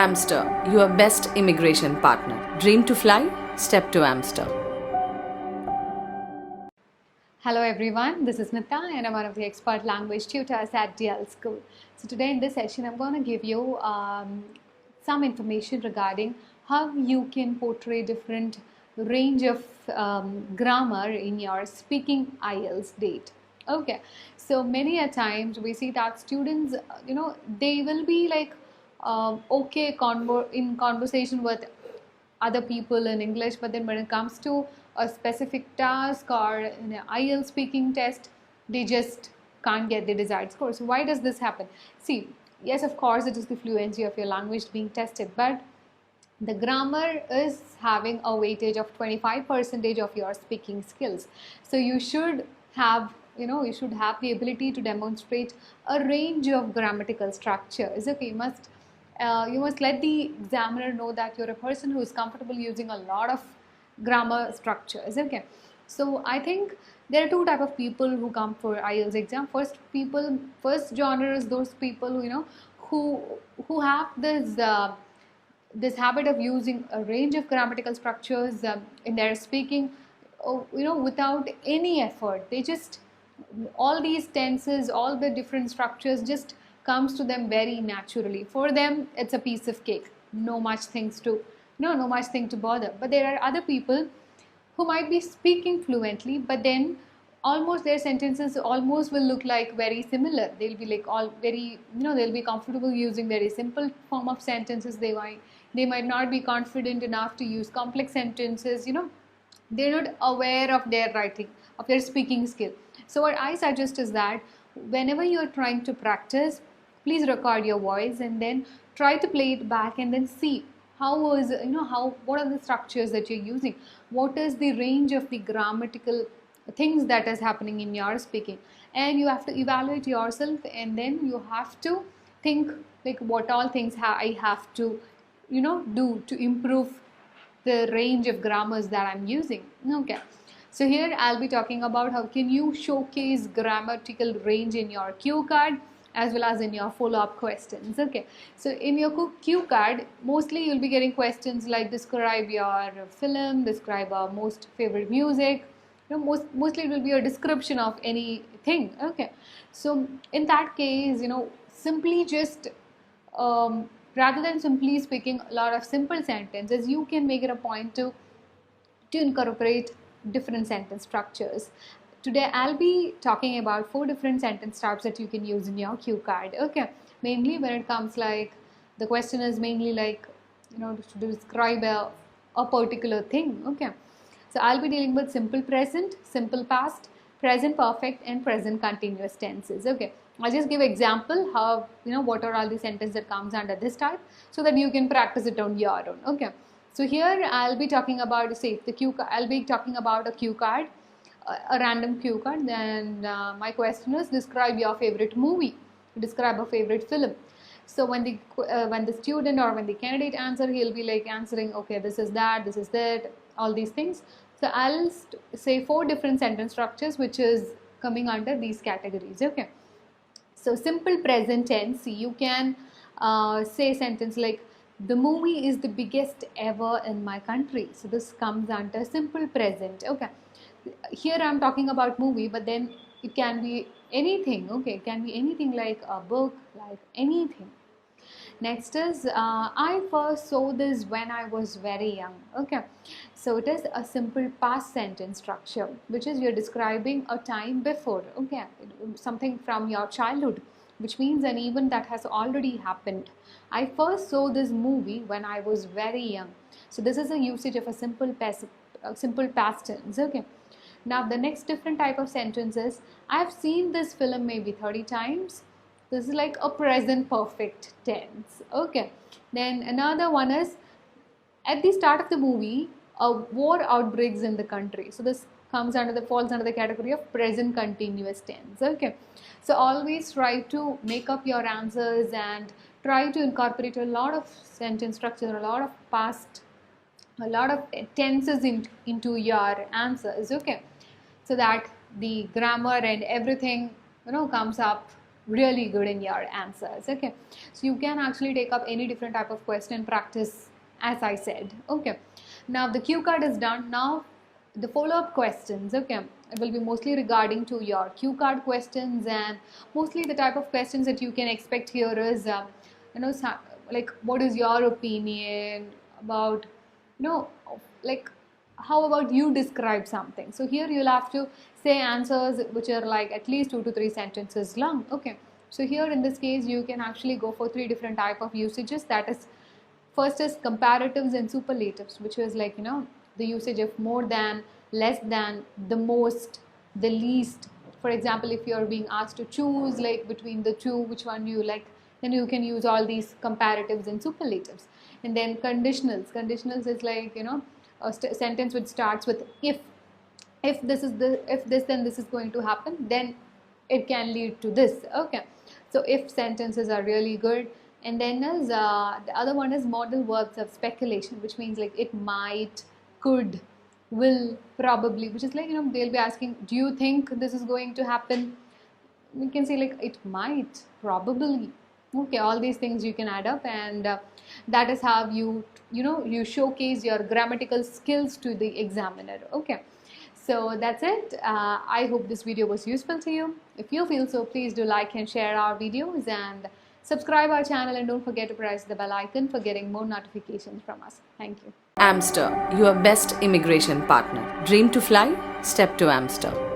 Amster, your best immigration partner. Dream to fly? Step to Amster. Hello everyone, this is Nita and I'm one of the expert language tutors at Dlschool. So today in this session I'm going to give you some information regarding how you can portray different range of grammar in your speaking IELTS date. Okay, so many a times we see that students, they will be like okay in conversation with other people in English, but then when it comes to a specific task or an IELTS speaking test, they just can't get the desired score. So why does this happen? See, yes, of course, it is the fluency of your language being tested, but the grammar is having a weightage of 25% of your speaking skills. So you should have the ability to demonstrate a range of grammatical structures. Okay, you must let the examiner know that you're a person who is comfortable using a lot of grammar structures. Okay, so I think there are two type of people who come for IELTS exam. First genre is those people who have this habit of using a range of grammatical structures in their speaking, without any effort. They just, all these tenses, all the different structures just comes to them very naturally. For them, it's a piece of cake. No much thing to bother. But there are other people who might be speaking fluently, but then almost their sentences almost will look like very similar. They'll be like all very, they'll be comfortable using very simple form of sentences. They might not be confident enough to use complex sentences. They're not aware of their writing, of their speaking skill. So what I suggest is that whenever you're trying to practice, please record your voice and then try to play it back and then see what are the structures that you're using, what is the range of the grammatical things that is happening in your speaking, and you have to evaluate yourself, and then you have to think like what all things I have to do to improve the range of grammars that I'm using. Okay, so here I'll be talking about how can you showcase grammatical range in your cue card as well as in your follow-up questions. Okay, so in your cue card, mostly you'll be getting questions like describe your film, describe our most favorite music. Mostly it will be a description of anything. Okay, so in that case, simply just rather than simply speaking a lot of simple sentences, you can make it a point to incorporate different sentence structures. Today I'll be talking about 4 different sentence types that you can use in your cue card. Okay, mainly when it comes like the question is mainly like to describe a particular thing. Okay, so I'll be dealing with simple present, simple past, present perfect and present continuous tenses. Okay, I'll just give example how what are all the sentences that comes under this type so that you can practice it on your own. Okay, so here I'll be talking about I'll be talking about a cue card, a random cue card. Then my question is describe your favorite movie, describe a favorite film. So when the student or when the candidate answer, he'll be like answering, okay, this is that, all these things. So I'll say 4 different sentence structures which is coming under these categories. Okay, so simple present tense, you can say sentence like the movie is the biggest ever in my country. So this comes under simple present. Okay, here I'm talking about movie, but then it can be anything. Okay, it can be anything like a book, like anything. Next is I first saw this when I was very young. Okay, so it is a simple past sentence structure, which is you're describing a time before. Okay, something from your childhood, which means an event that has already happened. I first saw this movie when I was very young. So this is a usage of a simple past tense. Okay, now the next different type of sentence is I've seen this film maybe 30 times. This is like a present perfect tense. Okay, then another one is at the start of the movie a war outbreaks in the country. So this falls under the category of present continuous tense. Okay, so always try to make up your answers and try to incorporate a lot of sentence structure, a lot of tenses into your answers. Okay, so that the grammar and everything comes up really good in your answers. Okay, so you can actually take up any different type of question practice, as I said. Okay, now the cue card is done. Now the follow-up questions, okay, it will be mostly regarding to your cue card questions, and mostly the type of questions that you can expect here is like, what is your opinion about, like, how about you describe something. So here you'll have to say answers which are like at least 2 to 3 sentences long. Okay, so here in this case you can actually go for 3 different type of usages. That is, first is comparatives and superlatives, which is like, the usage of more than, less than, the most, the least. For example, if you're being asked to choose like between the two, which one do you like, then you can use all these comparatives and superlatives. And then conditionals is like, a sentence which starts with if this then this is going to happen, then it can lead to this. Okay, so if sentences are really good. And then is the other one is modal verbs of speculation, which means like it might, could, will, probably, which is like, they'll be asking, do you think this is going to happen? We can say like it might, probably. Okay, all these things you can add up, and that is how you showcase your grammatical skills to the examiner. Okay, so that's it. I hope this video was useful to you. If you feel so, please do like and share our videos, and subscribe our channel, and don't forget to press the bell icon for getting more notifications from us. Thank you. Amster, your best immigration partner. Dream to fly? Step to Amster.